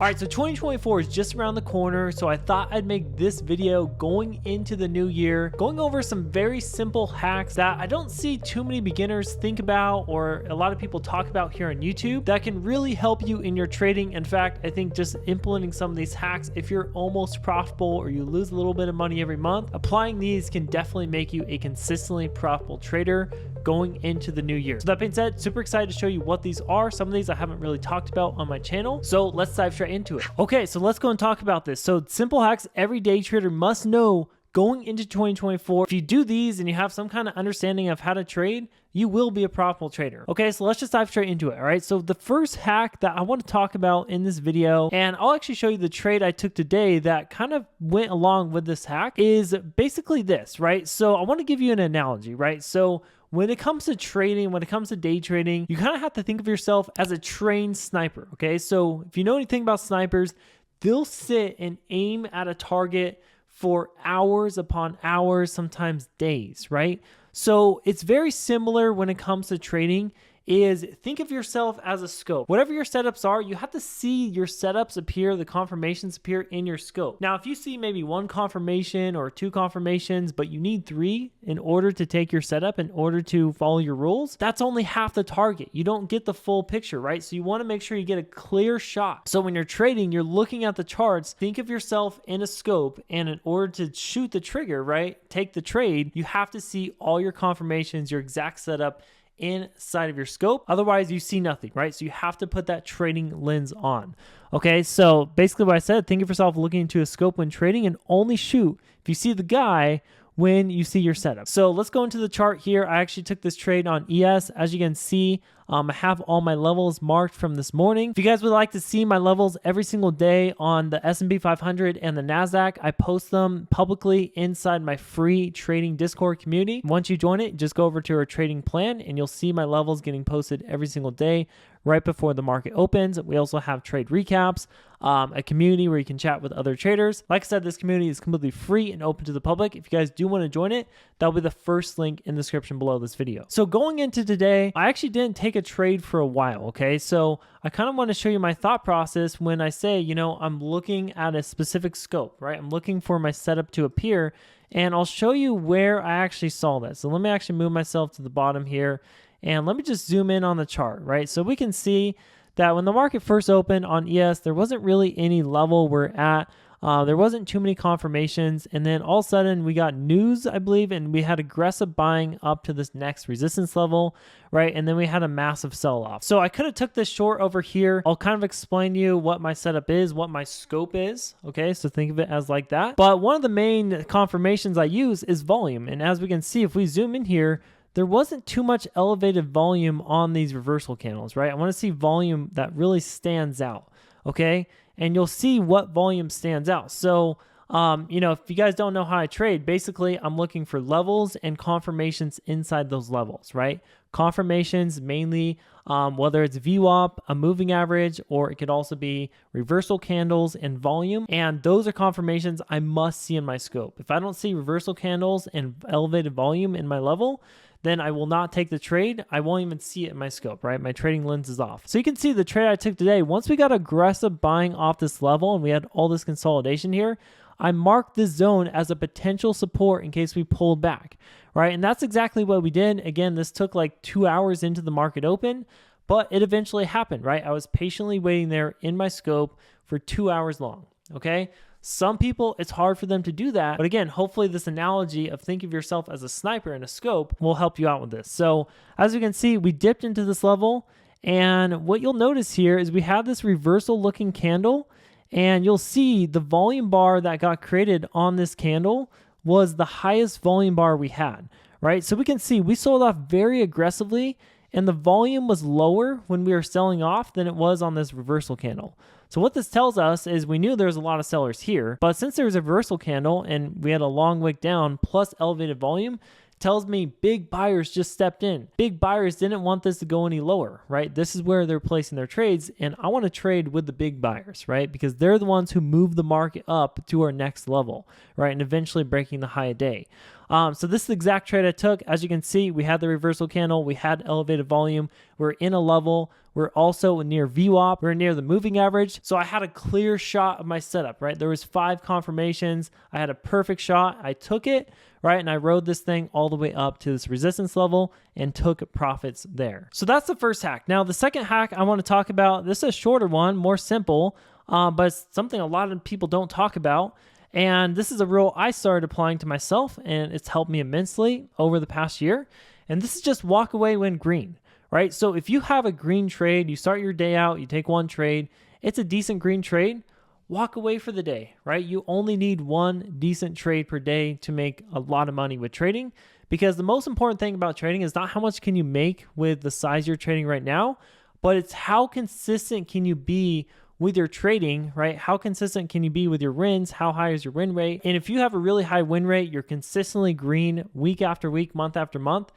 All right, so 2024 is just around the corner, so I thought I'd make this video going into the new year, going over some very simple hacks that I don't see too many beginners think about or a lot of people talk about here on YouTube that can really help you in your trading. In fact, I think just implementing some of these hacks, if you're almost profitable or you lose a little bit of money every month, applying these can definitely make you a consistently profitable trader going into the new year. So that being said, super excited to show you what these are. Some of these I haven't really talked about on my channel, so let's dive straight into it. Okay, so let's go and talk about this. So simple hacks every day trader must know going into 2024. If you do these and you have some kind of understanding of how to trade, you will be a profitable trader. Okay, so let's just dive straight into it. All right, so the first hack that I want to talk about in this video, and I'll actually show you the trade I took today that kind of went along with this hack, is basically this, right? So I want to give you an analogy, right? So when it comes to trading, when it comes to day trading, you kind of have to think of yourself as a trained sniper, okay? So if you know anything about snipers, they'll sit and aim at a target for hours upon hours, sometimes days, right? So it's very similar when it comes to trading. Is think of yourself as a scope. Whatever your setups are, you have to see your setups appear, the confirmations appear in your scope. Now, if you see maybe one confirmation or two confirmations, but you need three in order to take your setup, in order to follow your rules, that's only half the target. You don't get the full picture, right? So you want to make sure you get a clear shot. So when you're trading, you're looking at the charts, think of yourself in a scope, and in order to shoot the trigger, right, take the trade, you have to see all your confirmations, your exact setup, inside of your scope. Otherwise, you see nothing, right? So you have to put that trading lens on. Okay, so basically what I said, think of yourself looking into a scope when trading and only shoot if you see the guy when you see your setup. So let's go into the chart here. I actually took this trade on ES. As you can see, I have all my levels marked from this morning. If you guys would like to see my levels every single day on the S&P 500 and the NASDAQ, I post them publicly inside my free trading Discord community. Once you join it, just go over to our trading plan and you'll see my levels getting posted every single day right before the market opens. We also have trade recaps, a community where you can chat with other traders. Like I said, this community is completely free and open to the public. If you guys do want to join it, that'll be the first link in the description below this video. So going into today, I actually didn't take a trade for a while, okay? So I kind of want to show you my thought process when I say, you know, I'm looking at a specific scope, right? I'm looking for my setup to appear, and I'll show you where I actually saw that. So let me actually move myself to the bottom here, and let me just zoom in on the chart, right? So we can see that when the market first opened on ES, there wasn't really any level we're at. There wasn't too many confirmations, and then all of a sudden we got news, I believe, and we had aggressive buying up to this next resistance level, right? And then we had a massive sell-off. So I could have took this short over here. I'll kind of explain to you what my setup is, what my scope is, okay? So think of it as like that. But one of the main confirmations I use is volume, and as we can see, if we zoom in here, there wasn't too much elevated volume on these reversal candles, right? I want to see volume that really stands out, okay? And you'll see what volume stands out. So, you know, if you guys don't know how I trade, basically I'm looking for levels and confirmations inside those levels, right? Confirmations mainly, whether it's VWAP, a moving average, or it could also be reversal candles and volume. And those are confirmations I must see in my scope. If I don't see reversal candles and elevated volume in my level, then I will not take the trade. I won't even see it in my scope, right? My trading lens is off. So you can see the trade I took today, once we got aggressive buying off this level and we had all this consolidation here, I marked this zone as a potential support in case we pulled back, right? And that's exactly what we did. Again, this took like 2 hours into the market open, but it eventually happened, right? I was patiently waiting there in my scope for 2 hours long, okay? Some people, it's hard for them to do that. But again, hopefully this analogy of think of yourself as a sniper in a scope will help you out with this. So as you can see, we dipped into this level. And what you'll notice here is we have this reversal looking candle. And you'll see the volume bar that got created on this candle was the highest volume bar we had, right? So we can see we sold off very aggressively, and the volume was lower when we were selling off than it was on this reversal candle. So what this tells us is we knew there was a lot of sellers here, but since there was a reversal candle and we had a long wick down plus elevated volume, tells me big buyers just stepped in. Big buyers didn't want this to go any lower, right? This is where they're placing their trades, and I want to trade with the big buyers, right? Because they're the ones who move the market up to our next level, right? And eventually breaking the high a day. So this is the exact trade I took. As you can see, we had the reversal candle, we had elevated volume, we're in a level, we're also near VWAP, we're near the moving average. So I had a clear shot of my setup, right? There was 5 confirmations. I had a perfect shot. I took it, right? And I rode this thing all the way up to this resistance level and took profits there. So that's the first hack. Now, the second hack I want to talk about, this is a shorter one, more simple, but it's something a lot of people don't talk about. And this is a rule I started applying to myself, and it's helped me immensely over the past year. And this is just walk away when green, right? So if you have a green trade, you start your day out, you take one trade, it's a decent green trade, walk away for the day, right? You only need one decent trade per day to make a lot of money with trading, because the most important thing about trading is not how much can you make with the size you're trading right now, but it's how consistent can you be with your trading, right? How consistent can you be with your wins? How high is your win rate? And if you have a really high win rate, you're consistently green week after week, month after month,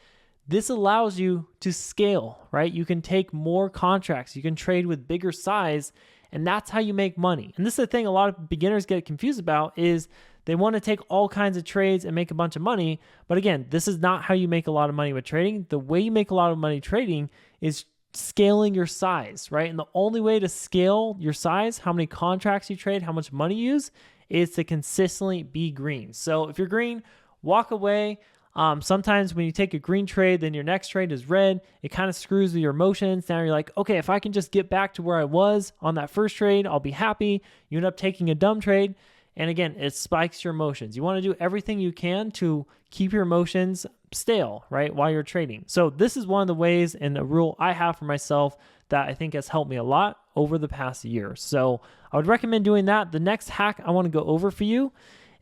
this allows you to scale, right? You can take more contracts, you can trade with bigger size, and that's how you make money. And this is the thing a lot of beginners get confused about, is they want to take all kinds of trades and make a bunch of money. But again, this is not how you make a lot of money with trading. The way you make a lot of money trading is scaling your size, right? And the only way to scale your size, how many contracts you trade, how much money you use, is to consistently be green. So if you're green, walk away. Sometimes when you take a green trade, then your next trade is red. It kind of screws with your emotions. Now you're like, okay, if I can just get back to where I was on that first trade, I'll be happy. You end up taking a dumb trade. And again, it spikes your emotions. You want to do everything you can to keep your emotions stale, right, while you're trading. So this is one of the ways and a rule I have for myself that I think has helped me a lot over the past year. So I would recommend doing that. The next hack I want to go over for you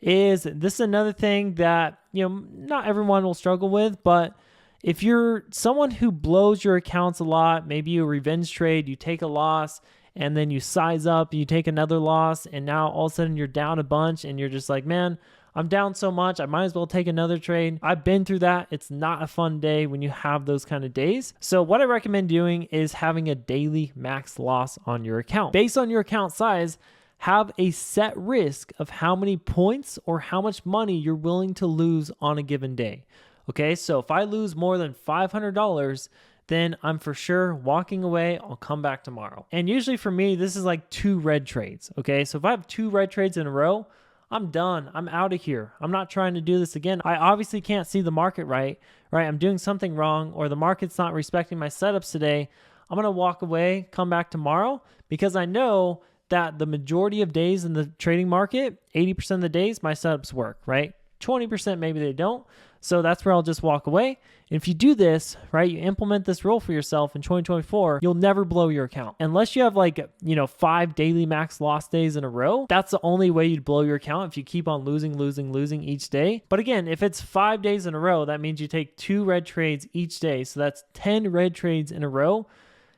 is, this is another thing that, not everyone will struggle with, but if you're someone who blows your accounts a lot, maybe you revenge trade, you take a loss, and then you size up, you take another loss, and now all of a sudden you're down a bunch, and you're just like, man, I'm down so much, I might as well take another trade. I've been through that. It's not a fun day when you have those kind of days. So what I recommend doing is having a daily max loss on your account. Based on your account size, have a set risk of how many points or how much money you're willing to lose on a given day. Okay, so if I lose more than $500, then I'm for sure walking away. I'll come back tomorrow. And usually for me, this is like 2 red trades. Okay, so if I have 2 red trades in a row, I'm done. I'm out of here. I'm not trying to do this again. I obviously can't see the market right? I'm doing something wrong, or the market's not respecting my setups today. I'm going to walk away, come back tomorrow, because I know that the majority of days in the trading market, 80% of the days, my setups work, right? 20% maybe they don't. So that's where I'll just walk away. And if you do this, right, you implement this rule for yourself in 2024, you'll never blow your account. Unless you have 5 daily max loss days in a row, that's the only way you'd blow your account, if you keep on losing each day. But again, if it's 5 days in a row, that means you take 2 red trades each day. So that's 10 red trades in a row.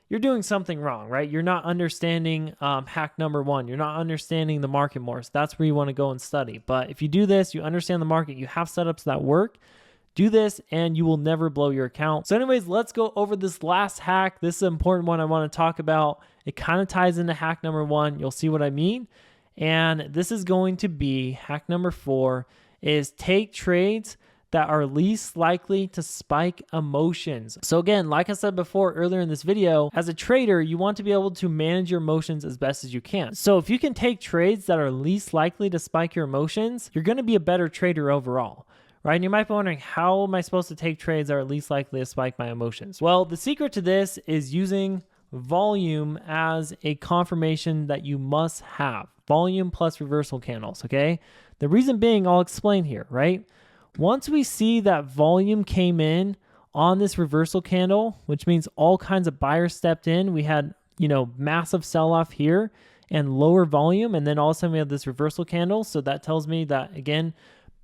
You're doing something wrong, right? You're not understanding hack number 1. You're not understanding the market more. So that's where you want to go and study. But if you do this, you understand the market, you have setups that work, do this and you will never blow your account. So anyways, let's go over this last hack. This is an important one I want to talk about. It kind of ties into hack number 1. You'll see what I mean. And this is going to be hack number 4, is take trades that are least likely to spike emotions. So again, like I said before earlier in this video, as a trader, you want to be able to manage your emotions as best as you can. So if you can take trades that are least likely to spike your emotions, you're going to be a better trader overall, right? And you might be wondering, how am I supposed to take trades that are least likely to spike my emotions? Well, the secret to this is using volume as a confirmation that you must have. Volume plus reversal candles, okay? The reason being, I'll explain here, right? Once we see that volume came in on this reversal candle, which means all kinds of buyers stepped in, we had, massive sell-off here and lower volume, and then all of a sudden we have this reversal candle. So that tells me that, again,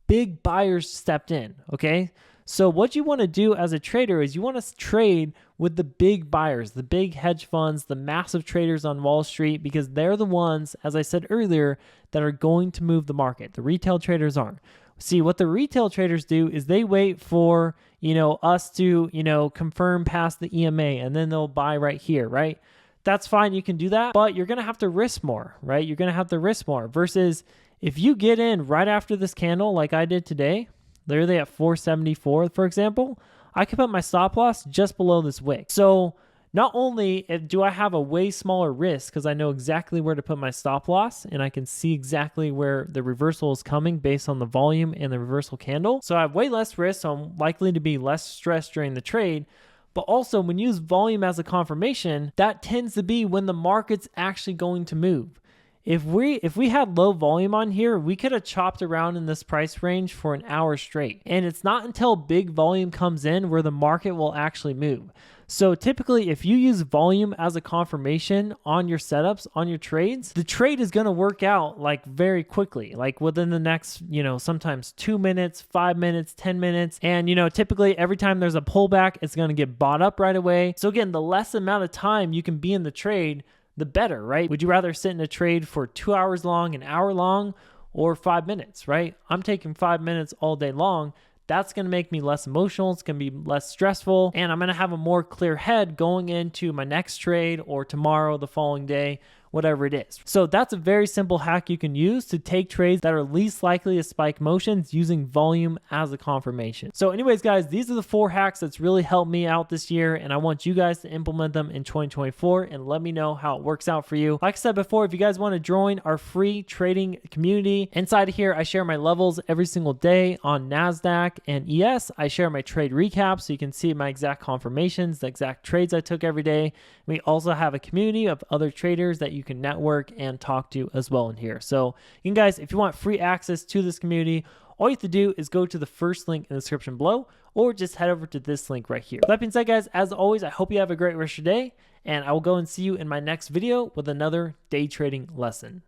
big buyers stepped in, okay? So what you want to do as a trader is you want to trade with the big buyers, the big hedge funds, the massive traders on Wall Street, because they're the ones, as I said earlier, that are going to move the market. The retail traders aren't. See, what the retail traders do is they wait for, us to, confirm past the EMA, and then they'll buy right here, right? That's fine. You can do that, but you're going to have to risk more, right? You're going to have to risk more versus if you get in right after this candle, like I did today, literally at 474, for example, I could put my stop loss just below this wick. So not only do I have a way smaller risk because I know exactly where to put my stop loss and I can see exactly where the reversal is coming based on the volume and the reversal candle. So I have way less risk, so I'm likely to be less stressed during the trade. But also when you use volume as a confirmation, that tends to be when the market's actually going to move. If we had low volume on here, we could have chopped around in this price range for an hour straight. And it's not until big volume comes in where the market will actually move. So typically, if you use volume as a confirmation on your setups, on your trades, the trade is going to work out like very quickly, like within the next, sometimes 2 minutes, 5 minutes, 10 minutes. And, typically every time there's a pullback, it's going to get bought up right away. So again, the less amount of time you can be in the trade, the better, right? Would you rather sit in a trade for 2 hours long, an hour long, or 5 minutes, right? I'm taking 5 minutes all day long. That's going to make me less emotional. It's going to be less stressful. And I'm going to have a more clear head going into my next trade or tomorrow, the following day, whatever it is. So that's a very simple hack you can use to take trades that are least likely to spike motions using volume as a confirmation. So anyways, guys, these are the 4 hacks that's really helped me out this year. And I want you guys to implement them in 2024 and let me know how it works out for you. Like I said before, if you guys want to join our free trading community, inside of here, I share my levels every single day on NASDAQ and ES. I share my trade recaps so you can see my exact confirmations, the exact trades I took every day. We also have a community of other traders that you can network and talk to as well in here. So you guys, if you want free access to this community, all you have to do is go to the first link in the description below or just head over to this link right here. That being said, guys, as always, I hope you have a great rest of your day and I will go and see you in my next video with another day trading lesson.